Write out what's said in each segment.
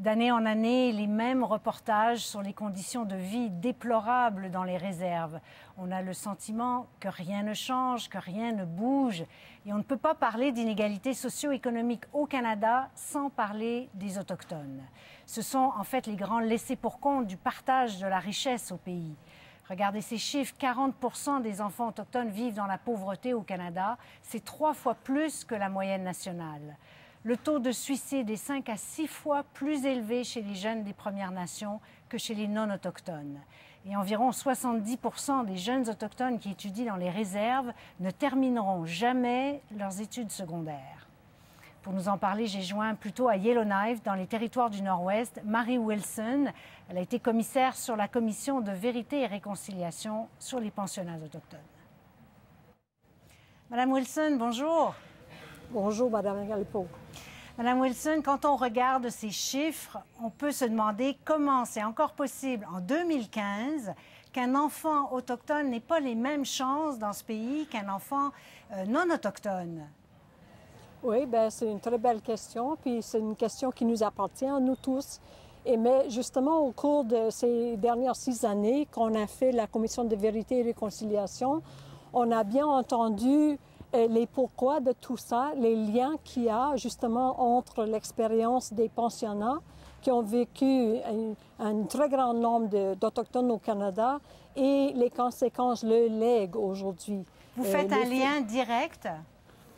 D'année en année, les mêmes reportages sur les conditions de vie déplorables dans les réserves. On a le sentiment que rien ne change, que rien ne bouge. Et on ne peut pas parler d'inégalités socio-économiques au Canada sans parler des Autochtones. Ce sont en fait les grands laissés-pour-compte du partage de la richesse au pays. Regardez ces chiffres, 40% des enfants autochtones vivent dans la pauvreté au Canada. C'est 3 fois plus que la moyenne nationale. Le taux de suicide est 5 à 6 fois plus élevé chez les jeunes des Premières Nations que chez les non-autochtones. Et environ 70% des jeunes autochtones qui étudient dans les réserves ne termineront jamais leurs études secondaires. Pour nous en parler, j'ai joint plutôt à Yellowknife, dans les territoires du Nord-Ouest, Mary Wilson. Elle a été commissaire sur la Commission de vérité et réconciliation sur les pensionnats autochtones. Madame Wilson, bonjour. Bonjour, Madame Galipeau. Madame Wilson, quand on regarde ces chiffres, on peut se demander comment c'est encore possible en 2015 qu'un enfant autochtone n'ait pas les mêmes chances dans ce pays qu'un enfant non autochtone. Oui, bien, c'est une très belle question, puis c'est une question qui nous appartient à nous tous. Mais justement, au cours de ces dernières 6 années qu'on a fait la Commission de vérité et réconciliation, on a bien entendu les pourquoi de tout ça, les liens qu'il y a justement entre l'expérience des pensionnats qui ont vécu un très grand nombre d'Autochtones au Canada et les conséquences le lèguent aujourd'hui. Vous faites un lien direct?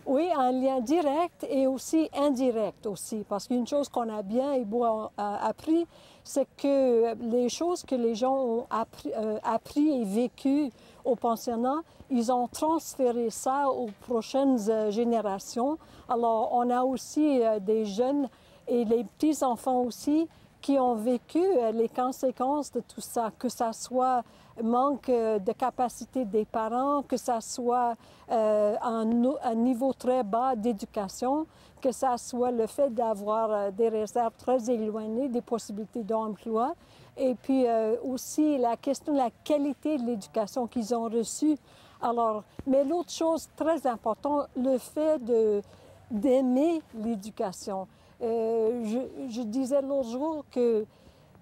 Oui, un lien direct et aussi indirect aussi, parce qu'une chose qu'on a bien et beau appris, c'est que les choses que les gens ont appris et vécues au pensionnat, ils ont transféré ça aux prochaines générations. Alors, on a aussi des jeunes et les petits-enfants aussi qui ont vécu les conséquences de tout ça, que ça soit manque de capacité des parents, que ça soit un niveau très bas d'éducation, que ça soit le fait d'avoir des réserves très éloignées des possibilités d'emploi, et puis aussi la question de la qualité de l'éducation qu'ils ont reçue. Alors, mais l'autre chose très importante, le fait d'aimer l'éducation. Je disais l'autre jour que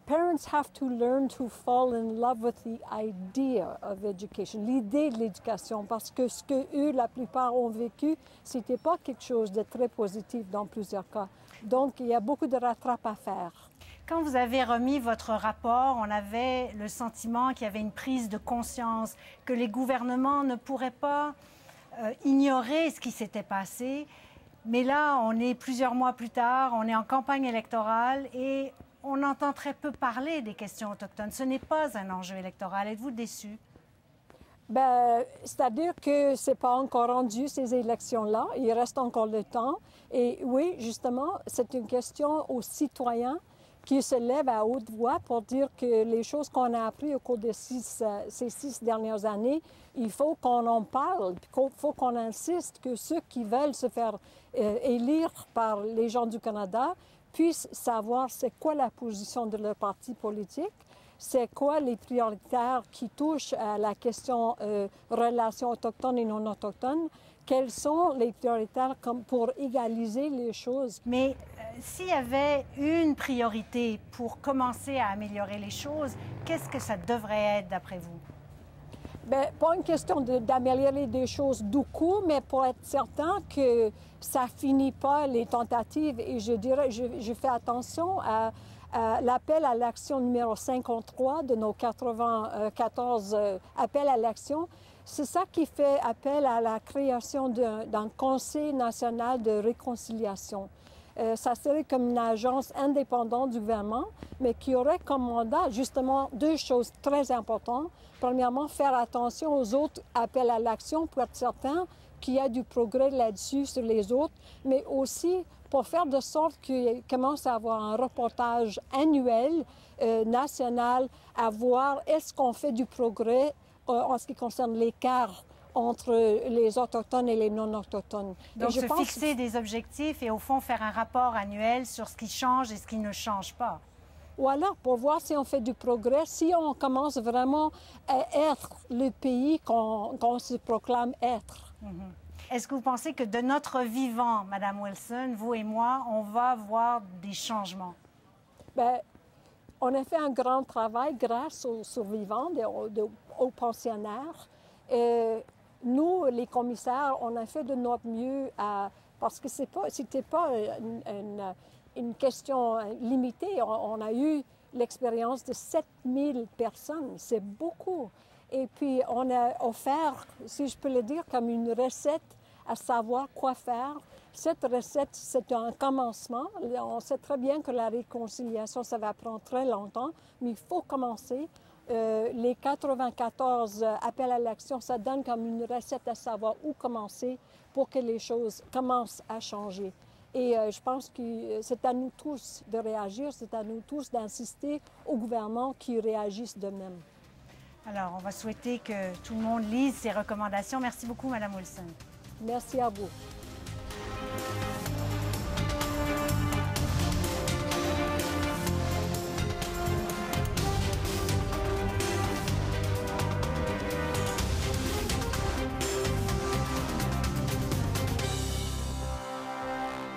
parents have to learn to fall in love with the idea of education, l'idée de l'éducation, parce que ce que eux, la plupart, ont vécu, c'était pas quelque chose de très positif dans plusieurs cas. Donc, il y a beaucoup de rattrape à faire. Quand vous avez remis votre rapport, on avait le sentiment qu'il y avait une prise de conscience, que les gouvernements ne pourraient pas ignorer ce qui s'était passé. Mais là, on est plusieurs mois plus tard, on est en campagne électorale et on entend très peu parler des questions autochtones. Ce n'est pas un enjeu électoral. Êtes-vous déçu? Bien, c'est-à-dire que ce n'est pas encore rendu, ces élections-là. Il reste encore le temps. Et oui, justement, c'est une question aux citoyens qui se lèvent à haute voix pour dire que les choses qu'on a apprises au cours de ces 6 dernières années, il faut qu'on en parle, il faut qu'on insiste que ceux qui veulent se faire élire par les gens du Canada puissent savoir c'est quoi la position de leur parti politique, c'est quoi les prioritaires qui touchent à la question relations autochtones et non autochtones, quels sont les prioritaires pour égaliser les choses. Mais s'il y avait une priorité pour commencer à améliorer les choses, qu'est-ce que ça devrait être d'après vous? Bien, pas une question d'améliorer des choses du coup, mais pour être certain que ça finit pas les tentatives. Et je dirais, je fais attention à l'appel à l'action numéro 53 de nos 94 appels à l'action. C'est ça qui fait appel à la création d'un Conseil national de réconciliation. Ça serait comme une agence indépendante du gouvernement, mais qui aurait comme mandat justement 2 choses très importantes. Premièrement, faire attention aux autres appels à l'action pour être certain qu'il y a du progrès là-dessus sur les autres, mais aussi pour faire de sorte qu'il commence à avoir un reportage annuel, national, à voir est-ce qu'on fait du progrès en ce qui concerne l'écart entre les Autochtones et les non-Autochtones. Donc, se fixer des objectifs et, au fond, faire un rapport annuel sur ce qui change et ce qui ne change pas. Voilà, pour voir si on fait du progrès, si on commence vraiment à être le pays qu'on se proclame être. Est-ce que vous pensez que de notre vivant, Madame Wilson, vous et moi, on va voir des changements? Bien, on a fait un grand travail grâce aux survivants, aux pensionnaires. Et nous, les commissaires, on a fait de notre mieux parce que c'était pas une question limitée. On a eu l'expérience de 7000 personnes. C'est beaucoup. Et puis, on a offert, si je peux le dire, comme une recette à savoir quoi faire. Cette recette, c'est un commencement. On sait très bien que la réconciliation, ça va prendre très longtemps, mais il faut commencer. Les 94 appels à l'action, ça donne comme une recette à savoir où commencer pour que les choses commencent à changer. Et je pense que c'est à nous tous de réagir, c'est à nous tous d'insister au gouvernement qui réagisse de même. Alors, on va souhaiter que tout le monde lise ces recommandations. Merci beaucoup, Mme Wilson. Merci à vous.